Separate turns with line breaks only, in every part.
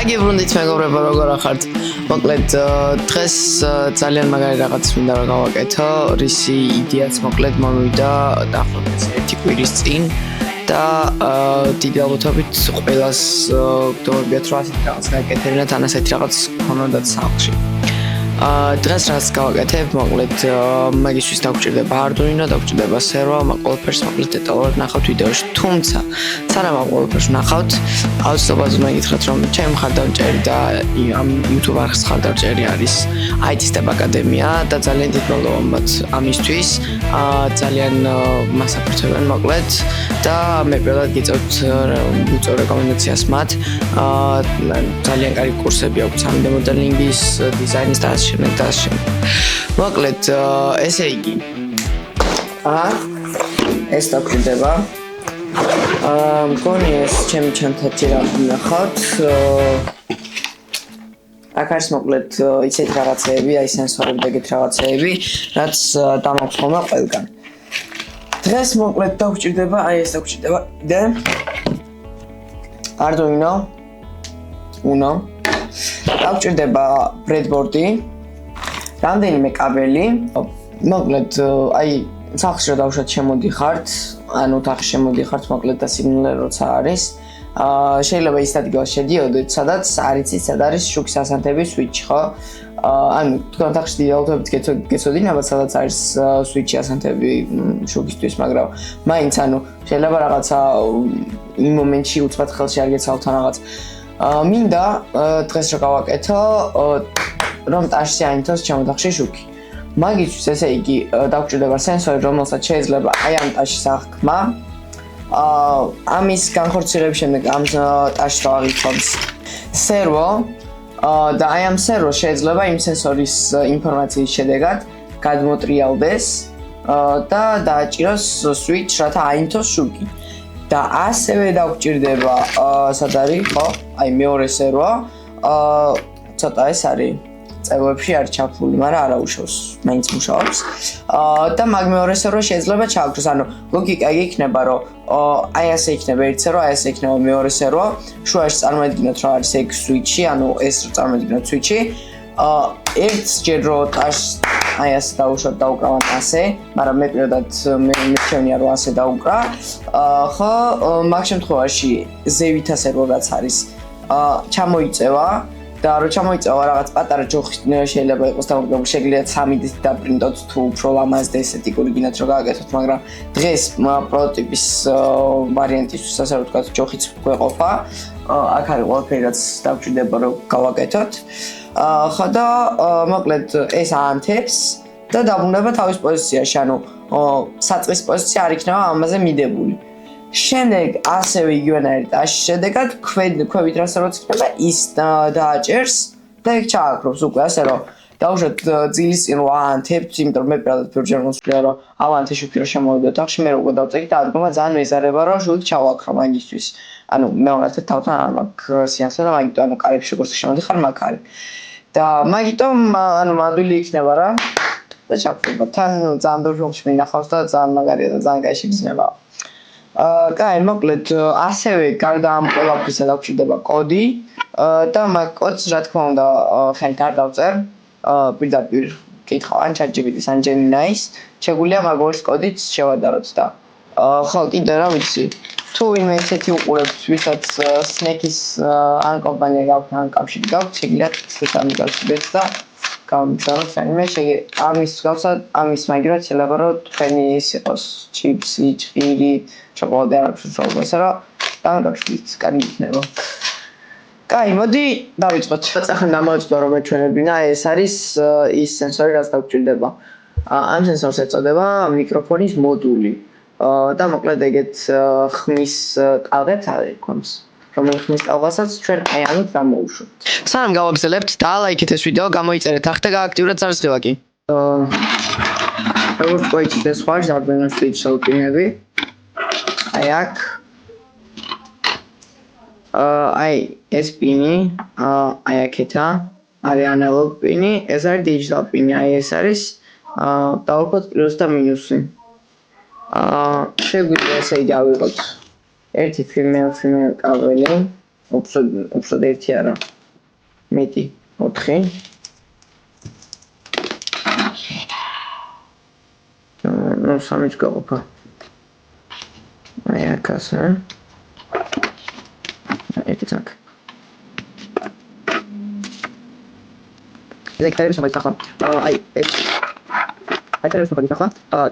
გაგიბრუნდით მეგობრებო, როგორ ახართ? მოკლედ დღეს ძალიან მაგარი რაღაც მინდა რომ გავაკეთო, რისი იდეაც მოკლედ მომივიდა დაახლოებით ერთი კვირის წინ და დიდი ალბათობით ყველას გქონდათ რომ ასეთი რაღაც გააკეთებინათ, ან ასეთი რაღაც ქონოდათ სახლში. დღეს რაც გავაკეთებ, მოკლედ მაგისთვის დაგჭირდება Arduino, დაგჭირდება server, მაგ ყველაფერს მოკლედ დეტალურად ნახავთ ვიდეოში. თუმცა, სანამ ამ ყველაფერს ნახავთ, აუცილებლად უნდა გითხრათ, რომ ჩემი მხარდამჭერი და ამ YouTube არხის მხარდამჭერი არის IT Step აკადემია და ძალიან დიდ მადლობა ამისთვის. ძალიან მასაფრთხებენ მოკლედ და მე პირველად გიწევთ უწევ რეკომენდაციას მათ. ძალიან კარგი კურსები აქვს 3D მოდელინგის, დიზაინის და მოკლედ ესე იგი ეს დაგჭირდება მგონი ეს ჩემი ჩანთაჭი რა ნახავთ აქ არის მოკლედ ისეთი რაღაცეები აი სენსორები და ეგეთ რაღაცეები რაც დამაქვს ხოლმე ყველგან დღეს მოკლედ დაგჭირდება აი ეს დაგჭირდება და Arduino Uno დაგჭირდება breadboard-ი რამდენიმე კაბელი მოკლედ აი სახლში რა დავუშვათ შემოდიხართ ან ოთახში შემოდიხართ მოკლედ და სიგნალი როცა არის შეიძლება ის ადგილას შედიოდეთ სადაც არ იცით სად არის შუქის ასანთების სვიჩი ხო ანუ თქვენ ოთახში დიალოგებით გეცოდინებათ სადაც არის სვიჩი ასანთები შუქისთვის მაგრამ მაინც ანუ შეიძლება რაღაცა იმ მომენტში უცბად ხელში არ გეცალოთ ან რაღაც მინდა დღეს რა გავაკეთო რომ ტაშში აინთოს ჩემ ოთახში შუქი. მაგისთვის ესე იგი დაგჭირდება სენსორი, რომელსაც შეიძლება აი ამ ტაშის აღქმა. ამის განხორციელების შემდეგ ამ ტაშს ავიღოთ სერვო და აი ამ სერვო შეიძლება იმ სენსორის ინფორმაციის შედეგად გადმოტრიალდეს და დააჭიროს სვიჩს, რათა აინთოს შუქი. და ასევე დაგჭირდება სად არის, ხო? აი მეორე სერვო ცოტა ეს არის წევებში არ ჩაფული, მაგრამ არა უშავს, მაინც მუშაობს. და მაგ მეორე სერვო შეიძლება ჩააქროს, ანუ ლოგიკა იქნება, რომ აი ასე იქნება ერთი სერვო, აი ასე იქნება მეორე სერვო, შუაში წარმოედგინოთ, რომ არის ეგ სვიჩი, ანუ ეს წარმოედგინოთ სვიჩი. ერთს ჯერ რო ტაშს აი ასე დაუშვათ დაუკრავათ ასე, მაგრამ მე პირადად მე მერჩენია რომ ასე დაუკრა. ხო, მაგ შემთხვევაში ზევითა სერვო რაც არის, ჩამოიწევა და რო ჩამოიწევა რაღაც პატარა ჯოხი შეიძლება იყოს დამოკიდებული შეგიძლიათ 3D-ით დაპრინტოთ თუ უფრო ლამაზ და ესეთი გულიგინათ რომ გააკეთოთ, მაგრამ დღეს პროტოტიპის ვარიანტისთვის ასე რომ ვთქვათ ჯოხიც გვეყოფა. აქ არის ყველაფერი რაც დაგჭირდება რომ გავაკეთოთ. ხო და მოკლედ ეს აანთებს და დაბრუნდება თავის პოზიციაში, ანუ საწყის პოზიცია არ იქნება ამაზე მიდებული. შემდეგ ასევე იგივენაირ ტაშის შედეგად ქვევით რასაც იქნება ის დააჭერს და იქ ჩააქრობს უკვე ასე რომ დავუშვათ ძილის წინ რომ აანთებთ, იმიტომ რომ მე პირადად პირველჯერ მოსვლია რომ ავანთე შუქი რომ შემოვიდოთ ახში მე როგორ დავწერი და ადგომა ძალიან მეზარება რომ შუქი ჩავაქრო მაგისთვის. ანუ მეორადად თავთან არ მაქვს სიანსა და მაგიტომ ანუ კარებში როგორც შემოდიხარ მაგ არის. და მაგიტომ ანუ მადვილი იქნება რა და ჩავქრება. თან ძალიან ბევრი მინახავს და ძალიან მაგარია და ძალიან კაი შეგრძნება. კაი, მოკლედ ასევე გარდა ამ ყველაფრისა დაგჭირდება კოდი და მაგ კოდს რა თქმა უნდა ხელით არ დავწერ. პირდაპირ კითხავ ან ChatGPT-ს ან Gemini-ს, შეგვიძლია მაგ ორს კოდით შევადაროთ და ხო, კიდე რა ვიცი. თუ ვინმე ესეთი უყურებთ, ვისაც Snake-ის ან კომპანია გაქვთ ან კავშირი გაქვთ, შეგიძლიათ დამიკავშირდეთ და გამიგზავნოთ რაიმე ამის გავსად ამის მაგერად შეიძლება რომ თქვენი ის იყოს ჩიპსი, ჭირი, შოკოლადი არ აქვს უბრალოდ ასე რომ დამიკავშირდით, კარგი იქნება. კაი, მოდი დავიწყოთ. ახლა დამოვიწყო რომ მეჩვენებინა, ეს არის ის სენსორი, რაც დაგჭირდება. ამ სენსორს ეწოდება მიკროფონის მოდული. და მოკლედ ეგეთ ხმის ტალღებს აქვს, რომელიც ხმის ტალღასაც ჩვენ აი ამით გამოვუშვებთ. სანამ გავაგზავნებთ, დაალაიქეთ ეს ვიდეო, გამოიწერეთ ახლა და გააქტიურეთ სარსხილაკი. როგორც გვაიცით ეს ხარ Arduino-ს შევკინები. აი აქ აი ეს პინი, აი აქეთა არის analog პინი, ეს არის digital პინი, აი ეს არის დავუქვათ პლუს და მინუსი. შეგვიძლია ესე იგი ავიღოთ ერთი female კაბელი უბრალოდ ერთი არა. მეტი 4. ნუ 3-ს გაყოფა. აი აქ ასე. ერთი წაკ. ეს კაირი შემოიწახა. აი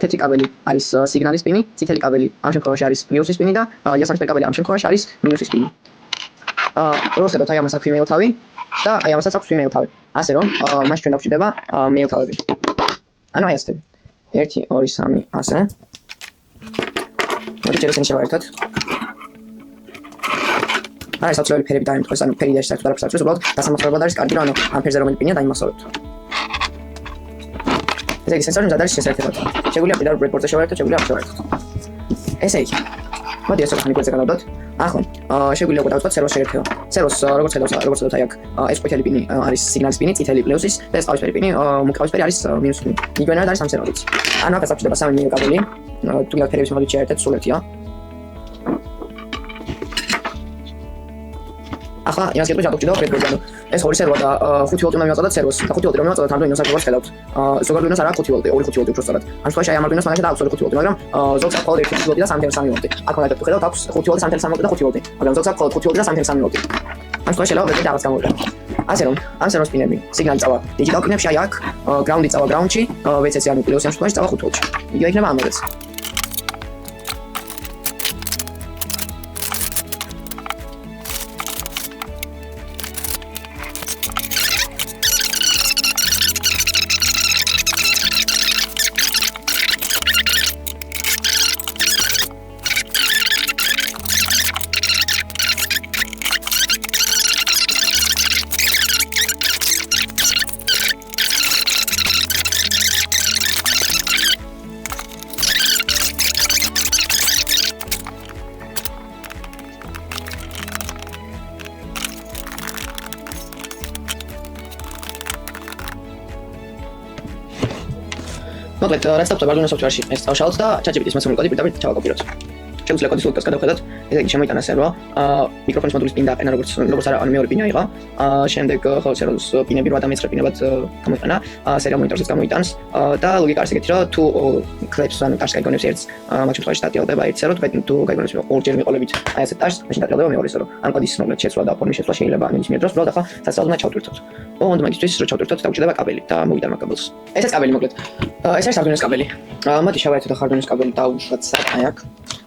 თეთრი კაბელი არის სიგნალის სპინი, წითელი კაბელი ამ შემთხვევაში არის პლუსის სპინი და იასამნისფერი კაბელი ამ შემთხვევაში არის მინუსის სპინი. როხებოთ აი ამას აქვს იმეილ თავი და აი ამასაც აქვს იმეილ თავი. ასე რომ მას ჩვენ დაგვჭირდება მეილ თავები. ანუ აი ასე. 1 2 3 ასე. მოდი ჯერ ესენი შევაერთოთ. აი საწოლი ფერები დაიმტყოს, ანუ ფერი და საერთოდ არ აქვს საერთოდ უბრალოდ დასამახსოვრებლად არის კარგი, რომ ანუ ამ ფერზე რომელი პინია დაიმახსოვრებთ. ესე იგი სენსორი მზად არის შესაერთებად. შეგვიძლია პირდაპირ ბრედბორდზე შევაერთოთ, შეგვიძლია აქ შევაერთოთ. ესე იგი. მოდი ეს ოთხი მიკროფონზე გადავდოთ. ახლა შეგვიძლია უკვე დავწყოთ სერვოს შეერთება. სერვოს როგორც ხედავთ აი აქ ეს ყვითელი პინი არის სიგნალის პინი, წითელი პლუსის და ეს ყავისფერი პინი, მუქყავისფერი არის მინუსის პინი. მიგვიანად არის ამ სერვერიც. ანუ აქ გასაჭირდება 3 მილიო კაბელი. თუ გინდათ ფერების მოდით შეერთეთ, სულ ერთია. ახლა იმას გეტყვი ჯადოქჭი და ბრედბორდზე. ეს 2 სერვა და 5 ვოლტი უნდა მივაწოდოთ სერვოს და 5 ვოლტი რომ მივაწოდოთ Arduino სარგებლობას ხედავთ. ზოგადად Arduino-ს არ აქვს 5 ვოლტი, 2 5 ვოლტი უფრო სწორად. ამ შემთხვევაში აი ამ Arduino-ს მაგალითად აქვს 2 5 ვოლტი, მაგრამ ზოგს აქვს მხოლოდ 1 ვოლტი და 3.3 ვოლტი. აქ მაგალითად ხედავთ აქვს 5 ვოლტი, 3.3 ვოლტი და 5 ვოლტი, მაგრამ ზოგს აქვს მხოლოდ 5 ვოლტი და 3.3 ვოლტი. ამ შემთხვევაში შეიძლება ვეღარ რაღაც გამოვიდა. ასე რომ ამ სერვოს პინები სიგნალი წავა დიჯიტალ პინებში აი აქ, ground-ი წავა ground-ში, VCC ანუ პლუსი ამ შემთხვევაში წავა 5 ვოლტში. იგივე იქნება ამაზეც. მოკლედ რაც დავწერ Arduino software-ში ეს დავშალოთ და ChatGPT-ის მასწავლებელი კოდი პირდაპირ ჩავაკოპიროთ. შეგვიძლია კოდის ლოგიკას გადავხედოთ. ესე იგი შემოიტანა სერვო, მიკროფონის მოდულის პინი დააყენა როგორც არა ანუ მეორე პინი აიღო. შემდეგ ხო სერვოს პინები 8 პინებად გამოიყენა. სერიალ მონიტორზეც გამოიტანს და ლოგიკა არის ეგეთი, რომ თუ კლეპს ან ტაშს გაიგონებს ერთს, მაგ შემთხვევაში დატიალდება ერთ სერვო, თუ გაიგონებს ორჯერ მიყოლებით აი ასეთ ტაშს, მაშინ დატიალდება მეორე სერვო. ან კოდის მოკლედ შეცვლა და ფორმის შეცვლა შეიძლება ნებისმიერ დროს, უბრალოდ ახლა სასწაულს უნდა ჩავტვირთოთ. ოღონდ მაგისთვის რომ ჩავტვირთოთ, დაგვჭირდება კაბელი და მოვიდარ მაგ კაბელს. ესეც კაბელი მოკლედ. ეს არის Arduino-ის კაბელი. მოდი შევაერთოთ ახლა Arduino-ის კაბელი და უშუალოდ აი აქ.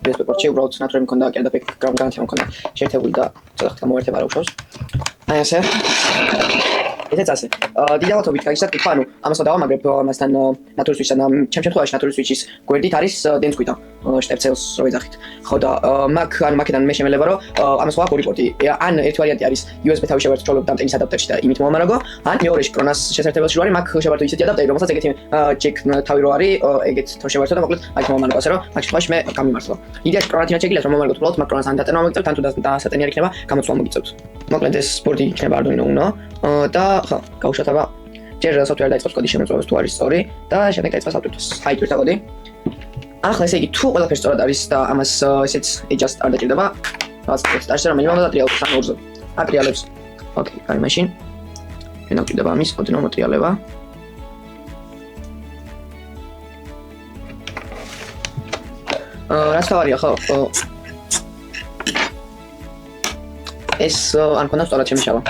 USB პორტში უბრალოდ ნატურები მქონდა, კიდე და background განათება მქონდა. შეერთებული და ცოტა ხნით გამოერთება რა უშავს. აი ასე. ესეც ასე. დიდავათობით გაგიჩნდათ კითხვა, ანუ ამას დავამაგრებ ამასთან ნატურის სვიჩთან, ჩემ შემთხვევაში ნატურის სვიჩის გვერდით არის დენს კვიტა, შტერცელს რო ეძახით. ხო და მაქედან მე შემელება რომ ამას ხო აქვს ორი პორტი. ან ერთი ვარიანტი არის USB თავი შევერთო ჩოლობ და ანტენის ადაპტერში და იმით მომამარაგო, ან მეორეში კრონას შესაძლებელში რო არის მაგ შევერთო ისეთი ადაპტერი, რომელსაც ეგეთი ჯეკ თავი რო არის, ეგეთ თავ შევერთო და მოკლედ მაგით მომამარაგო, ასე რომ მაგ შემთხვევაში მე გამიმართლა. იდეაში კრონათინა შეგიძლიათ რომ მომარაგოთ უბრალოდ მაგ კრონას ან დატენა მოგიწევთ, ან თუ დასატენია იქნება, გამოცვლა მოგიწევთ. მოკლედ ეს ბორდი იქნება Arduino Uno და ხო, გავუშვათ აბა ჯერ software დაიწყოს კოდის შემოწმებას თუ არის სწორი და შემდეგ დაიწყოს ავტვირთოს. აი თვითონ კოდი. ახლა ესე იგი თუ ყველაფერი სწორად არის და ამას ესეც adjust არ დაჭირდება, რაღაც ტესტში რომელიმე უნდა დატრიალოს ან ორზე. ატრიალებს. ოკეი, კარი მაშინ. ჩვენ დაგვჭირდება ამის ოდნავ მოტრიალება. რაც თავარია ხო? ეს არ მქონდა სწორად შემიშავა.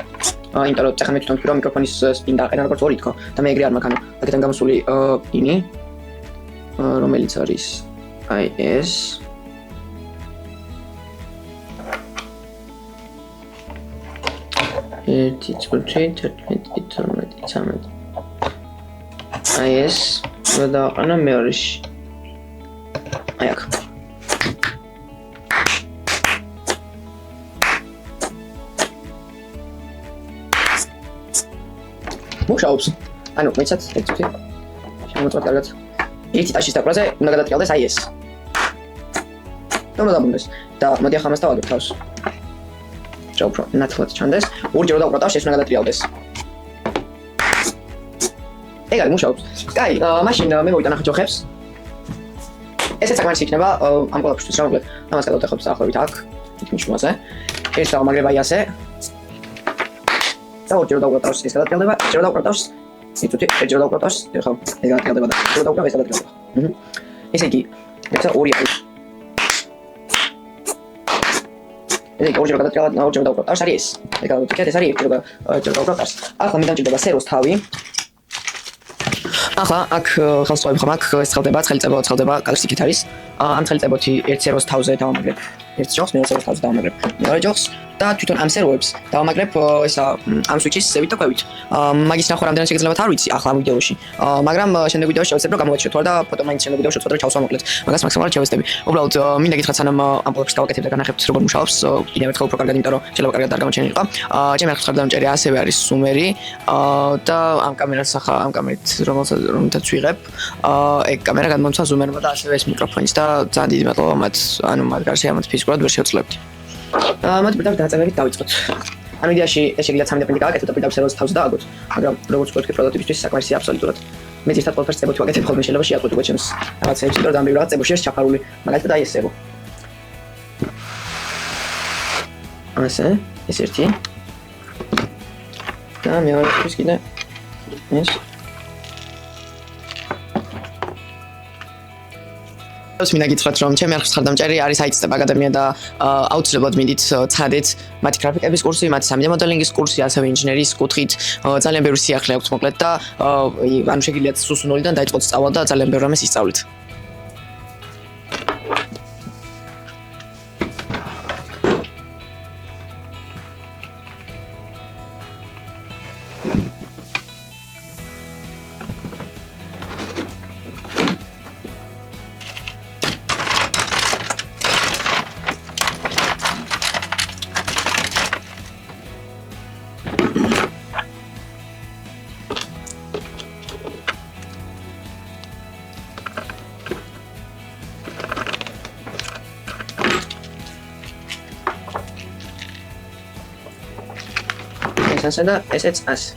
იმიტომ რომ წახა მე თვითონ ვთქვი რომ მიკროფონის სპინი დააყენა როგორც ორი თქო და მე ეგრე არ მაქვს ანუ აქედან გამოსული პინი რომელიც არის აი ეს ერთი წუთი 11 აი ეს და ანა მეორეში აი აქ მუშაობს. ანუ მეცაც ერთი შემოწმოთ კარგად. ერთი ტაშის დაკვრაზე უნდა გადატრიალდეს აი ეს. და უნდა დაბრუნდეს. და მოდი ახლა ამას დავადებ თავს. ჩაუფრო, ნათლად ჩანდეს. ორჯერ დავყრა ტაშს ეს უნდა გადატრიალდეს. ეგ არის მუშაობს. კაი, მაშინ მე მოვიტან ახლა ჯოხებს. ესეც საკმარისი იქნება ამ ყველაფერთვის რა მოკლედ. ამას გადავდეხოთ დაახლოებით აქ. იქ მიშმაზე. ეს დავამაგრებ აი ასე. და ორჯერ დავუკრავ თავს, ეს გადატრიალდება, ჯერ დავუკრავ თავს. იცოდი, ჯერ დავუკრავ თავს, ხო, ეს გადატრიალდება და ჯერ დავუკრავ, ეს გადატრიალდება. ესე იგი, ეს ორი არის. ეს ორჯერ გადატრიალდა, ორჯერ დავუკრავ თავს, არის ეს. ეს გადატრიალდა, ეს არის ჯერ დავუკრავ თავს. ახლა მე დამჭირდება სეროს თავი. ახლა აქ ხელსწოები ხომ აქ ეს ცხელდება, ცხელდება, კალსიკით არის. ამ ცხელდებოთი ერთ სეროს თავზე დავამაგრებ. ერთ ჯოხს, მეორე სეროს თავზე დავამაგრებ. მეორე ჯოხს და თვითონ ამ სეროებს დავამაგრებ ესა ამ სვიჩის ზევით და ქვევით. მაგის ნახვა რამდენად შეგიძლიათ არ ვიცი ახლა ამ ვიდეოში. მაგრამ შემდეგ ვიდეოში შევეცდები რომ გამოვაჩინოთ თუ არა და ფოტო მაინც შემდეგ ვიდეოში ვცხოვრობ ჩავსვა მოკლედ. მაგას მაქსიმალურად შევეცდები. უბრალოდ მინდა გითხრათ სანამ ამ პროექტს გავაკეთებ და განახებთ როგორ მუშაობს, კიდევ ერთხელ უფრო კარგად, იმიტომ რომ შეიძლება კარგად არ გამოჩენილიყო. ჩემი არხის ხარდამჭერი ასევე არის სუმერი და ამ კამერას ახლა ამ კამერით რომელთაც ვიღებ, ეგ კამერა გადმომცვა ზუმერმა და ასევე ეს მიკროფონიც და ძალიან დიდი მადლობა მათ, ანუ მათ გარშე ამათ ფიზიკურად ვერ შევძლებთ. მათ პირდაპირ დაწერებით დავიწყოთ. ამ ვიდეოში ეს შეგიძლიათ 3 დეპენდი გავაკეთოთ და პირდაპირ სერვერს თავზე დააგოთ, მაგრამ როგორც ვთქვი პროდუქტისთვის საკმარისია აბსოლუტურად. მე ზუსტად ყველაფერს წეროთ ვაკეთებ ხოლმე შეიძლება შეატყოთ უკვე ჩემს რაღაცებს, იმიტომ რომ ძალიან ბევრი რაღაც წეროში არის ჩაფარული, მაგალითად აი ეს წერო. ასე, ეს ერთი. და მეორე ის კიდე ეს მინდა გითხრათ რომ ჩემი არხის ხარდამჭერი არის IT-ს აკადემია და აუცილებლად მინდით ცადეთ მათი გრაფიკების კურსი, მათი 3D მოდელინგის კურსი, ასევე ინჟინერიის კუთხით ძალიან ბევრი სიახლე აქვს მოკლედ და ანუ შეგიძლიათ სუსუნოლიდან დაიწყოთ სწავლა და ძალიან ბევრ რამეს ისწავლეთ. ასე და ესეც ასე.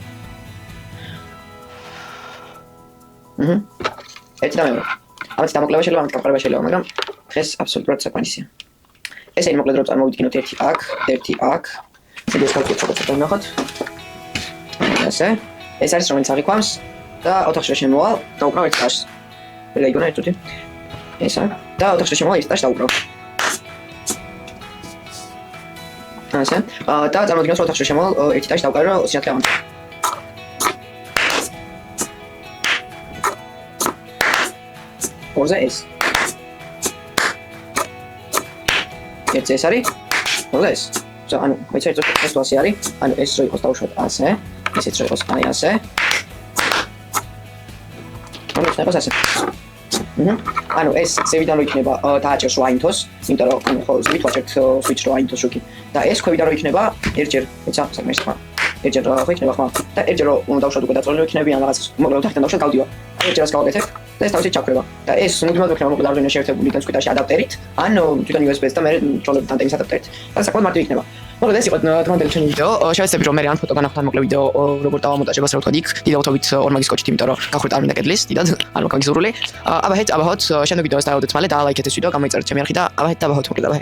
ერთი და მეორე. ამათ დამოკლება შეიძლება, ამათ გამყარება შეიძლება, მაგრამ დღეს აბსოლუტურად საკმარისია. ესე იგი მოკლედ რომ წარმოვიდგინოთ ერთი აქ, ერთი აქ. ეს გავკეთოთ ცოტა ვნახოთ. ასე. ეს არის რომელიც აღიქვამს და ოთახში შემოვალ, დავუკრავ ერთ ტაშს. რეგიონა ერთუთი. ესა და ოთახში შემოვალ ერთ ტაშს დავუკრავ. ასე. და წარმოვიდგინოთ რომ ოთახში შემოვალ ერთი ტაშს დავუკრავ რომ სიახლე ავანტო. ორზე ეს. ერთი ეს არის. ორზე ეს. ანუ მეც ერთ ეს ვასი არის. ანუ ეს რო იყოს დავუშვათ ასე. ესეც რო იყოს აი ასე. ანუ ეს იყოს ასე. ანუ ეს ზევიდან რო იქნება დააჭერს 8-ოს, იმიტომ რომ ანუ ხო ზევით ვაჭერთ switch რო 8-ოს შუქი. და ეს ქვევიდან რო იქნება ერთჯერ, ეცა საკმარის ხმა. ერთჯერ ხო იქნება ხმა. და ერთჯერ რო დავუშვათ უკვე დაწოლილი იქნება ან რაღაც მოკლედ ოთახიდან დავუშვათ გავდივა. ერთჯერაც გავაკეთებ და ეს თავში ჩაქრება. და ეს მუდმივად იქნება მოკლედ არდუინო შეერთებული განსკვიტაში ადაპტერით, ან თვითონ USB-ს და მე ჩოლებით ანტენის ადაპტერით. და საკმაოდ მარტივი იქნება. მოკლედ ეს იყო დღევანდელი ჩვენი ვიდეო. შევეცდები რომ მე ან ფოტო განახოთ ან მოკლედ ვიდეო როგორ დავამონტაჟებას რა ვთქვათ იქ. დიდაუთობით ორმაგის კოჩით, იმიტომ რომ გახვრით არ მინდა კედლის, დიდად არ მაგის ზურული. აბაჰეთ, შემდეგ ვიდეოს დაავდეთ მალე და ლაიქეთ ეს ვიდეო, გამოიწერეთ ჩემი არხი და აბაჰეთ, მოკლედ აბაჰე.